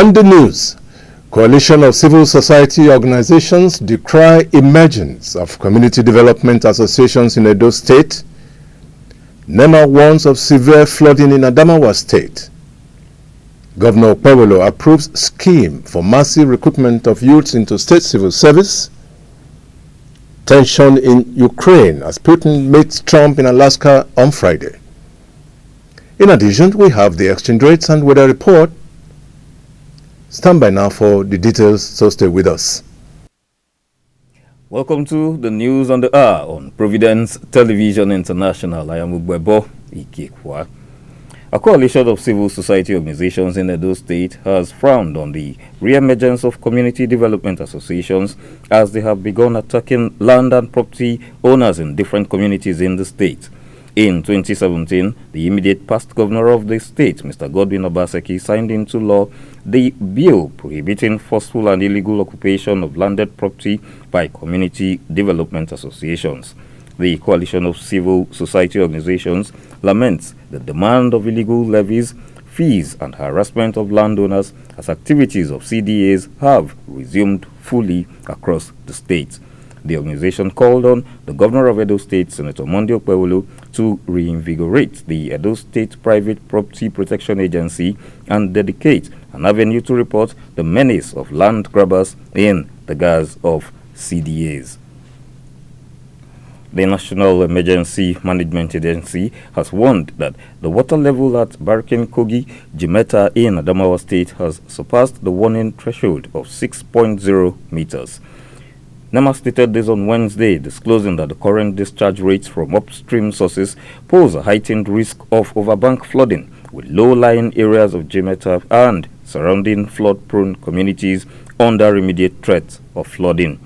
And the news. Coalition of civil society organizations decry emergence of community development associations in Edo State. NEMA warns of severe flooding in Adamawa State. Governor Okpebholo approves scheme for massive recruitment of youths into state civil service. Tension in Ukraine as Putin meets Trump in Alaska on Friday. In addition, we have the exchange rates and weather report. Stand by now for the details, so stay with us. Welcome to the news on the hour on Providence Television International. I am Ugbebo Ikekwa. A coalition of civil society organizations in Edo State has frowned on the re-emergence of community development associations as they have begun attacking land and property owners in different communities in the state. In 2017, the immediate past governor of the state, Mr. Godwin Obaseki, signed into law the bill prohibiting forceful and illegal occupation of landed property by community development associations. The coalition of civil society organizations laments the demand of illegal levies, fees, and harassment of landowners as activities of Cda'S have resumed fully across the state. The organization called on the governor of Edo State, Senator Monday Okpebholo, to reinvigorate the Edo State Private Property Protection Agency and dedicate an avenue to report the menace of land grabbers in the guise of Cda'S. The National Emergency Management Agency has warned that the water level at Barkin Kogi, Jimeta in Adamawa State has surpassed the warning threshold of 6.0 meters. NEMA stated this on Wednesday, disclosing that the current discharge rates from upstream sources pose a heightened risk of overbank flooding, with low-lying areas of Jimeta and surrounding flood-prone communities under immediate threat of flooding.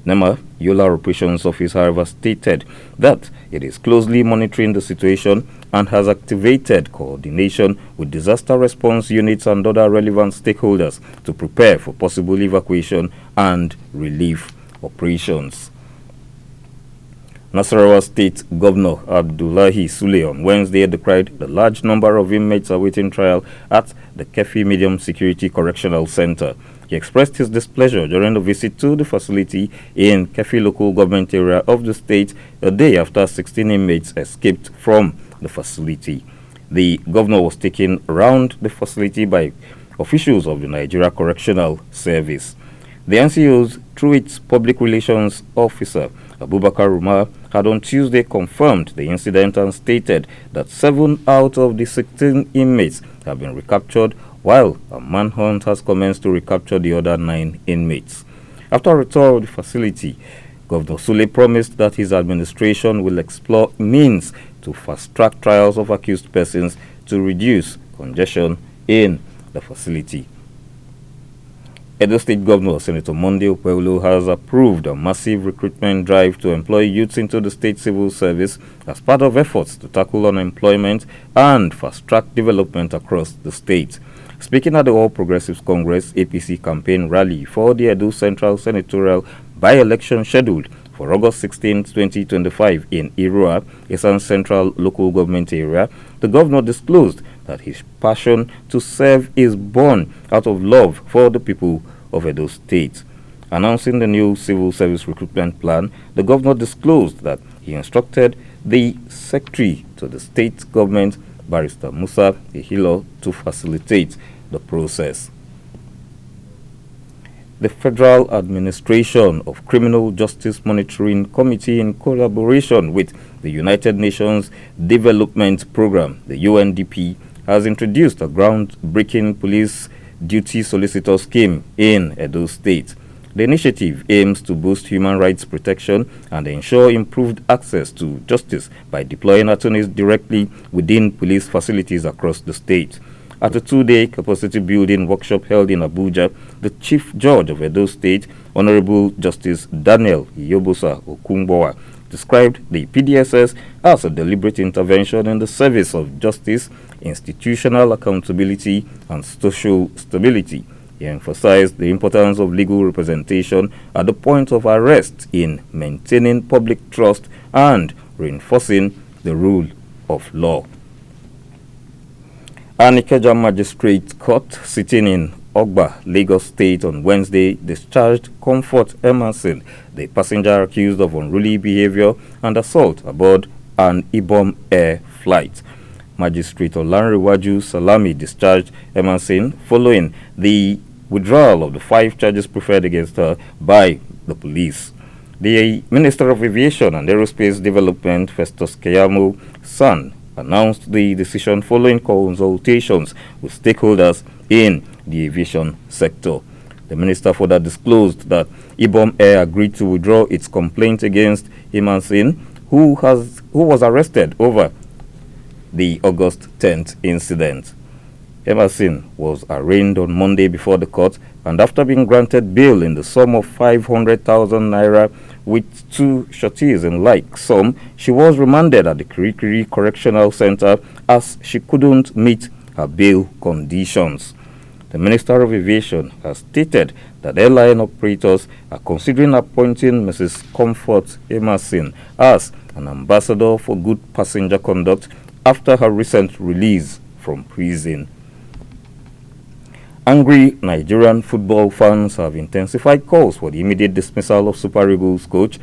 NEMA Yola Operations Office, however, stated that it is closely monitoring the situation and has activated coordination with disaster response units and other relevant stakeholders to prepare for possible evacuation and relief operations. Nasarawa State Governor Abdullahi Sule on Wednesday decried the large number of inmates awaiting trial at the Kefi Medium Security Correctional Center. He expressed his displeasure during a visit to the facility in Kefi local government area of the state a day after 16 inmates escaped from the facility. The governor was taken around the facility by officials of the Nigeria Correctional Service. The NCOs, through its public relations officer, Abubakar Umar, had on Tuesday confirmed the incident and stated that 7 out of the 16 inmates have been recaptured, while a manhunt has commenced to recapture the other 9 inmates. After a tour of the facility, Governor Sule promised that his administration will explore means to fast-track trials of accused persons to reduce congestion in the facility. Edo State Governor Senator Monday Okpebholo has approved a massive recruitment drive to employ youths into the state civil service as part of efforts to tackle unemployment and fast-track development across the state. Speaking at the All Progressives Congress APC campaign rally for the Edo Central Senatorial by-election scheduled for August 16, 2025 in Irua, Esan Central Local Government Area, the governor disclosed that his passion to serve is born out of love for the people of Edo State. Announcing the new civil service recruitment plan, the governor disclosed that he instructed the secretary to the state government, Barrister Musa Ehilo, to facilitate the process. The Federal Administration of Criminal Justice Monitoring Committee, in collaboration with the United Nations Development Programme, the UNDP, has introduced a groundbreaking police duty solicitor scheme in Edo State. The initiative aims to boost human rights protection and ensure improved access to justice by deploying attorneys directly within police facilities across the state. At a 2-day capacity building workshop held in Abuja, the Chief Judge of Edo State, Honorable Justice Daniel Iyobosa Okungbowa, described the PDSS as a deliberate intervention in the service of justice, institutional accountability, and social stability. He emphasized the importance of legal representation at the point of arrest in maintaining public trust and reinforcing the rule of law. An Ikeja Magistrate Court sitting in Ogba, Lagos State, on Wednesday discharged Comfort Emerson, the passenger accused of unruly behavior and assault aboard an Ibom Air flight. Magistrate Olanrewaju Salami discharged Emerson following the withdrawal of the 5 charges preferred against her by the police. The Minister of Aviation and Aerospace Development, Festus Keyamo San, announced the decision following consultations with stakeholders in the aviation sector. The minister further disclosed that Ibom Air agreed to withdraw its complaint against Emerson, who was arrested over the August 10th incident. Emerson was arraigned on Monday before the court, and after being granted bail in the sum of 500,000 naira with 2 sureties in like sum, she was remanded at the Kirikiri Correctional Center as she couldn't meet her bail conditions. The Minister of Aviation has stated that airline operators are considering appointing Mrs. Comfort Emerson as an ambassador for good passenger conduct after her recent release from prison. Angry Nigerian football fans have intensified calls for the immediate dismissal of Super Eagles coach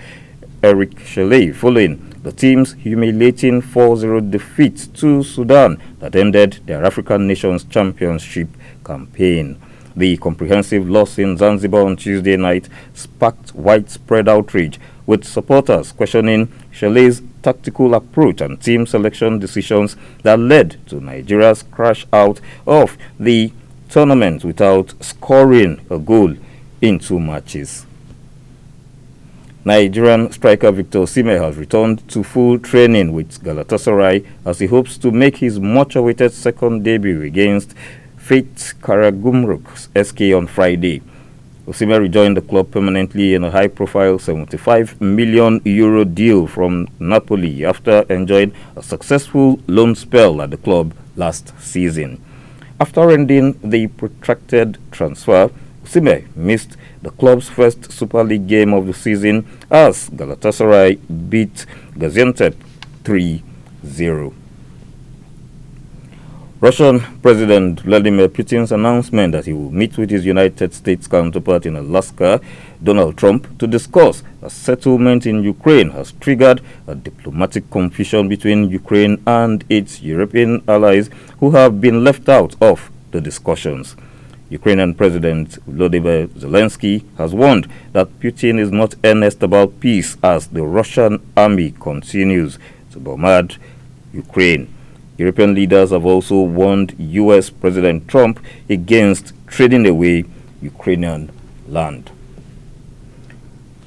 Eric Shelley following the team's humiliating 4-0 defeat to Sudan that ended their African Nations Championship campaign. The comprehensive loss in Zanzibar on Tuesday night sparked widespread outrage, with supporters questioning Shelley's tactical approach and team selection decisions that led to Nigeria's crash out of the tournament without scoring a goal in 2 matches. Nigerian striker Victor Osimhen has returned to full training with Galatasaray as he hopes to make his much-awaited second debut against Fate Karagumruk SK on Friday. Osimhen rejoined the club permanently in a high-profile €75 million deal from Napoli after enjoying a successful loan spell at the club last season. After ending the protracted transfer, Osimhen missed the club's first Super League game of the season as Galatasaray beat Gaziantep 3-0. Russian President Vladimir Putin's announcement that he will meet with his United States counterpart in Alaska, Donald Trump, to discuss a settlement in Ukraine has triggered a diplomatic confusion between Ukraine and its European allies who have been left out of the discussions. Ukrainian President Volodymyr Zelensky has warned that Putin is not earnest about peace as the Russian army continues to bombard Ukraine. European leaders have also warned U.S. President Trump against trading away Ukrainian land.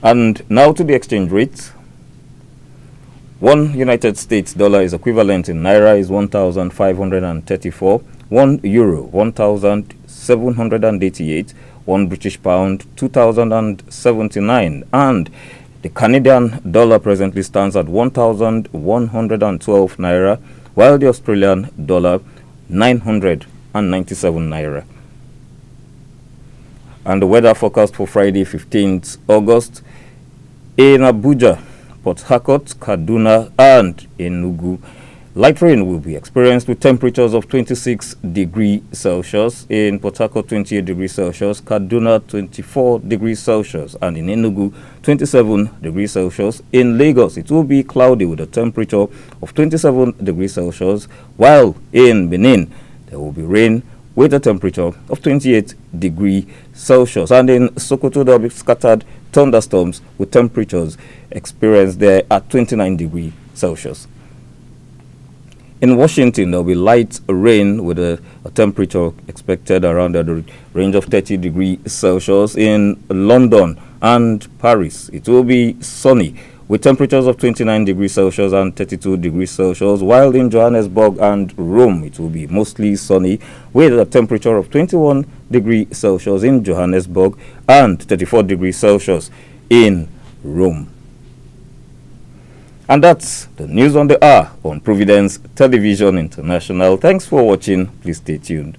And now to the exchange rate. 1 United States dollar is equivalent in naira is 1,534, 1 euro 1,788, 1 British pound 2,079, and the Canadian dollar presently stands at 1,112 naira, while the Australian dollar 997 naira. And the weather forecast for Friday 15th August in Abuja, Port Harcourt, Kaduna and Enugu. Light rain will be experienced with temperatures of 26 degrees Celsius, in Port Harcourt 28 degrees Celsius, Kaduna 24 degrees Celsius, and in Enugu 27 degrees Celsius. In Lagos, it will be cloudy with a temperature of 27 degrees Celsius, while in Benin, there will be rain with a temperature of 28 degrees Celsius. And in Sokoto, there will be scattered thunderstorms with temperatures experienced there at 29 degrees Celsius. In Washington, there will be light rain with a temperature expected around the range of 30 degrees Celsius. In London and Paris, it will be sunny with temperatures of 29 degrees Celsius and 32 degrees Celsius, while in Johannesburg and Rome, it will be mostly sunny with a temperature of 21 degrees Celsius in Johannesburg and 34 degrees Celsius in Rome. And that's the news on the hour on Providence Television International. Thanks for watching. Please stay tuned.